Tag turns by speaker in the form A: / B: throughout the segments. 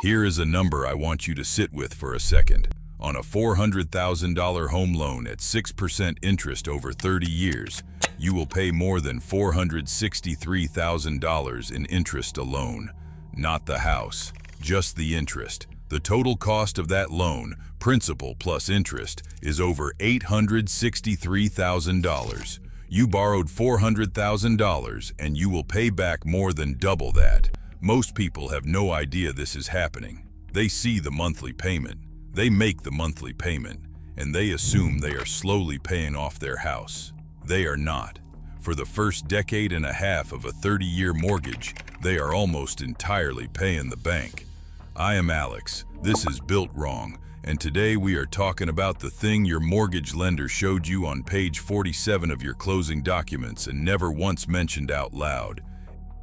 A: Here is a number I want you to sit with for a second. On a $400,000 home loan at 6% interest over 30 years, you will pay more than $463,000 in interest alone. Not the house, just the interest. The total cost of that loan, principal plus interest, is over $863,000. You borrowed $400,000 and you will pay back more than double that. Most people have no idea this is happening. They see the monthly payment. They make the monthly payment, and they assume they are slowly paying off their house. They are not. For the first decade and a half of a 30-year mortgage, they are almost entirely paying the bank. I am Alex. This is Built Wrong, and today we are talking about the thing your mortgage lender showed you on page 47 of your closing documents and never once mentioned out loud.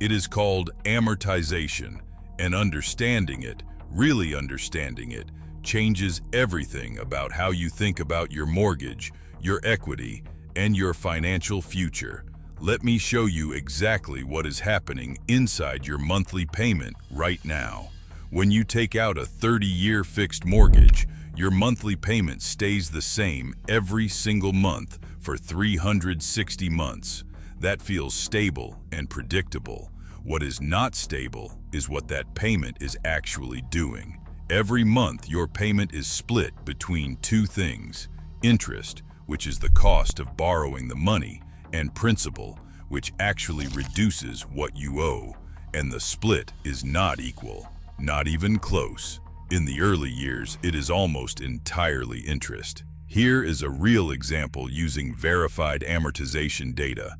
A: It is called amortization, and understanding it, really understanding it, changes everything about how you think about your mortgage, your equity, and your financial future. Let me show you exactly what is happening inside your monthly payment right now. When you take out a 30-year fixed mortgage, your monthly payment stays the same every single month for 360 months. That feels stable and predictable. What is not stable is what that payment is actually doing. Every month, your payment is split between two things: interest, which is the cost of borrowing the money, and principal, which actually reduces what you owe. And the split is not equal, not even close. In the early years, it is almost entirely interest. Here is a real example using verified amortization data.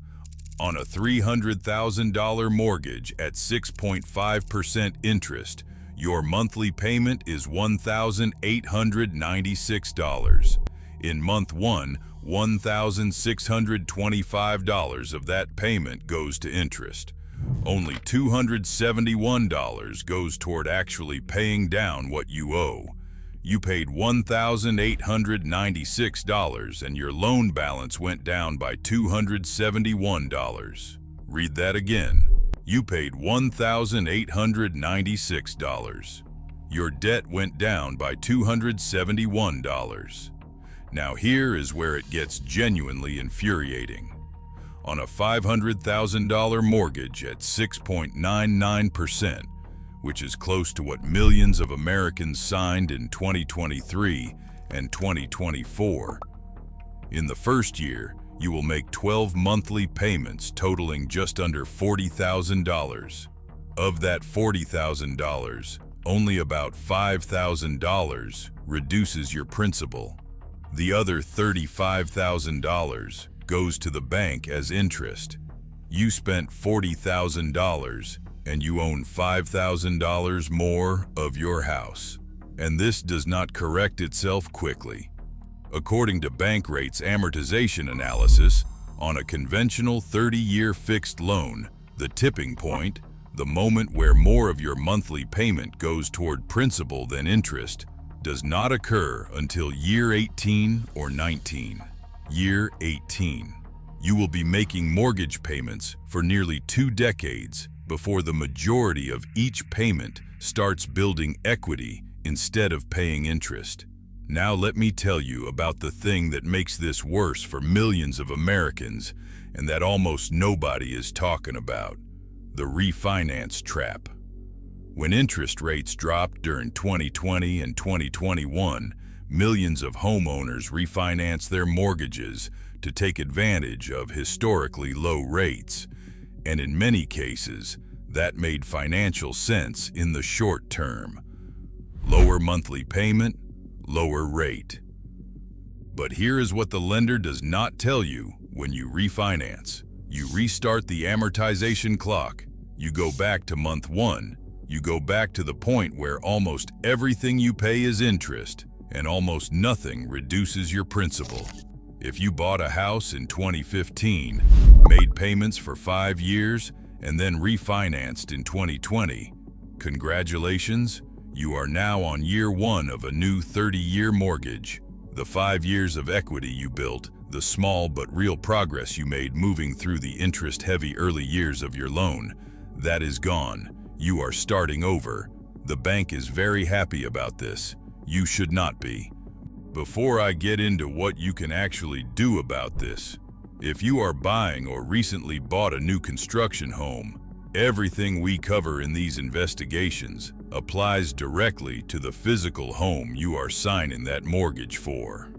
A: On a $300,000 mortgage at 6.5% interest, your monthly payment is $1,896. In month one, $1,625 of that payment goes to interest. Only $271 goes toward actually paying down what you owe. You paid $1,896 and your loan balance went down by $271. Read that again. You paid $1,896. Your debt went down by $271. Now here is where it gets genuinely infuriating. On a $500,000 mortgage at 6.99%, which is close to what millions of Americans signed in 2023 and 2024, in the first year, you will make 12 monthly payments totaling just under $40,000. Of that $40,000, only about $5,000 reduces your principal. The other $35,000 goes to the bank as interest. You spent $40,000 and you own $5,000 more of your house. And this does not correct itself quickly. According to Bankrate's amortization analysis, on a conventional 30-year fixed loan, the tipping point, the moment where more of your monthly payment goes toward principal than interest, does not occur until year 18 or 19. Year 18. You will be making mortgage payments for nearly 2 decades before the majority of each payment starts building equity instead of paying interest. Now let me tell you about the thing that makes this worse for millions of Americans and that almost nobody is talking about: the refinance trap. When interest rates dropped during 2020 and 2021, millions of homeowners refinanced their mortgages to take advantage of historically low rates. And in many cases, that made financial sense in the short term. Lower monthly payment, lower rate. But here is what the lender does not tell you when you refinance. You restart the amortization clock. You go back to month 1. You go back to the point where almost everything you pay is interest and almost nothing reduces your principal. If you bought a house in 2015, made payments for 5 years, and then refinanced in 2020, congratulations, you are now on year 1 of a new 30-year mortgage. The 5 years of equity you built, the small but real progress you made moving through the interest-heavy early years of your loan, that is gone. You are starting over. The bank is very happy about this. You should not be. Before I get into what you can actually do about this, if you are buying or recently bought a new construction home, everything we cover in these investigations applies directly to the physical home you are signing that mortgage for.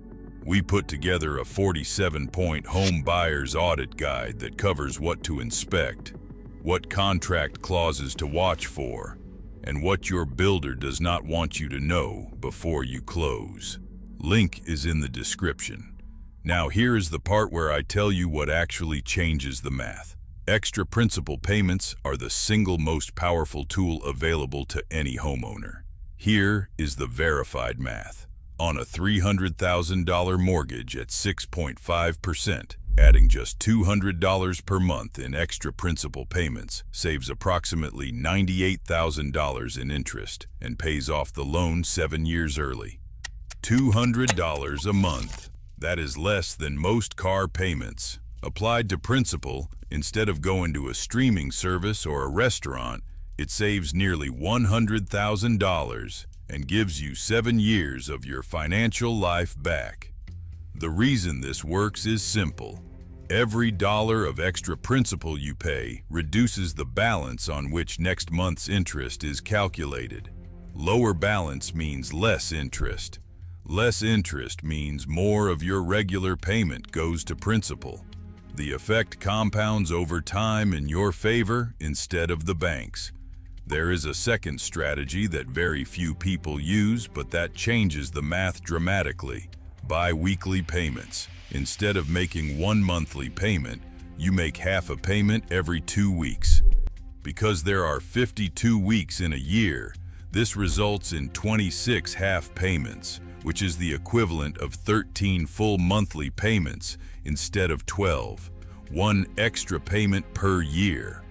A: We put together a 47-point home buyer's audit guide that covers what to inspect, what contract clauses to watch for, and what your builder does not want you to know before you close. Link is in the description. Now here is the part where I tell you what actually changes the math. Extra principal payments are the single most powerful tool available to any homeowner. Here is the verified math. On a $300,000 mortgage at 6.5%, adding just $200 per month in extra principal payments saves approximately $98,000 in interest and pays off the loan 7 years early. $200 a month. That is less than most car payments. Applied to principal, instead of going to a streaming service or a restaurant, it saves nearly $100,000 and gives you 7 years of your financial life back. The reason this works is simple. Every dollar of extra principal you pay reduces the balance on which next month's interest is calculated. Lower balance means less interest. Less interest means more of your regular payment goes to principal. The effect compounds over time in your favor instead of the bank's. There is a second strategy that very few people use, but that changes the math dramatically. Bi-weekly payments. Instead of making one monthly payment, you make half a payment every 2 weeks. Because there are 52 weeks in a year, this results in 26 half payments, which is the equivalent of 13 full monthly payments instead of 12, one extra payment per year.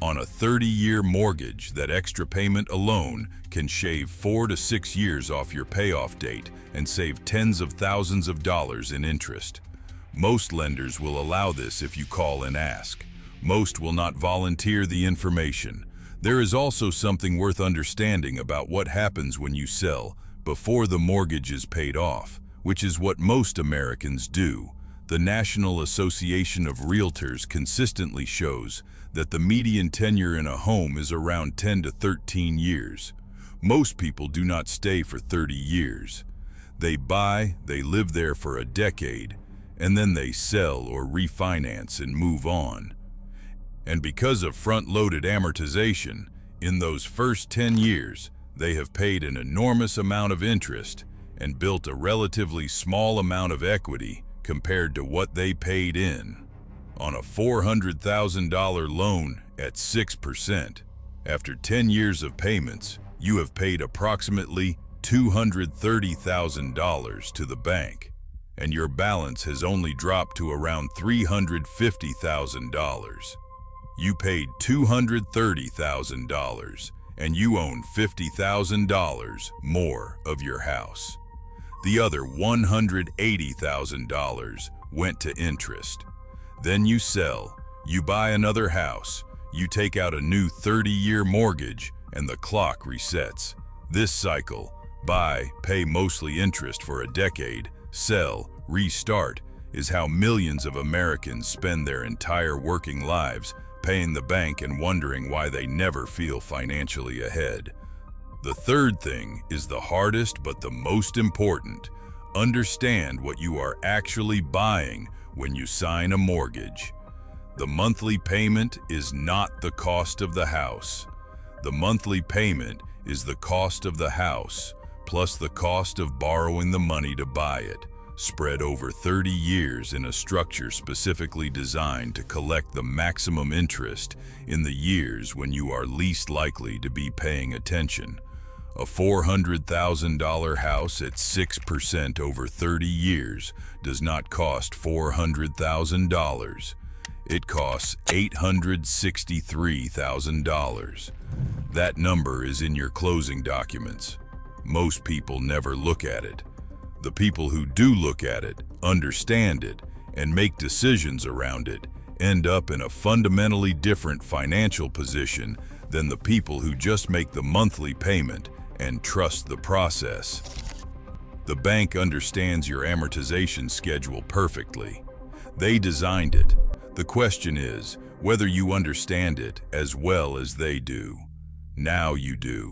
A: On a 30-year mortgage, that extra payment alone can shave 4 to 6 years off your payoff date and save tens of thousands of dollars in interest. Most lenders will allow this if you call and ask. Most will not volunteer the information. There is also something worth understanding about what happens when you sell before the mortgage is paid off, which is what most Americans do. The National Association of Realtors consistently shows that the median tenure in a home is around 10 to 13 years. Most people do not stay for 30 years. They buy, they live there for a decade, and then they sell or refinance and move on. And because of front-loaded amortization, in those first 10 years, they have paid an enormous amount of interest and built a relatively small amount of equity compared to what they paid in. On a $400,000 loan at 6%, after 10 years of payments, you have paid approximately $230,000 to the bank, and your balance has only dropped to around $350,000. You paid $230,000, and you own $50,000 more of your house. The other $180,000 went to interest. Then you sell, you buy another house, you take out a new 30-year mortgage, and the clock resets. This cycle, buy, pay mostly interest for a decade, sell, restart, is how millions of Americans spend their entire working lives, paying the bank and wondering why they never feel financially ahead. The third thing is the hardest but the most important. Understand what you are actually buying when you sign a mortgage. The monthly payment is not the cost of the house. The monthly payment is the cost of the house, plus the cost of borrowing the money to buy it, spread over 30 years in a structure specifically designed to collect the maximum interest in the years when you are least likely to be paying attention. A $400,000 house at 6% over 30 years does not cost $400,000. It costs $863,000. That number is in your closing documents. Most people never look at it. The people who do look at it, understand it, and make decisions around it end up in a fundamentally different financial position than the people who just make the monthly payment and trust the process. The bank understands your amortization schedule perfectly. They designed it. The question is whether you understand it as well as they do. Now you do.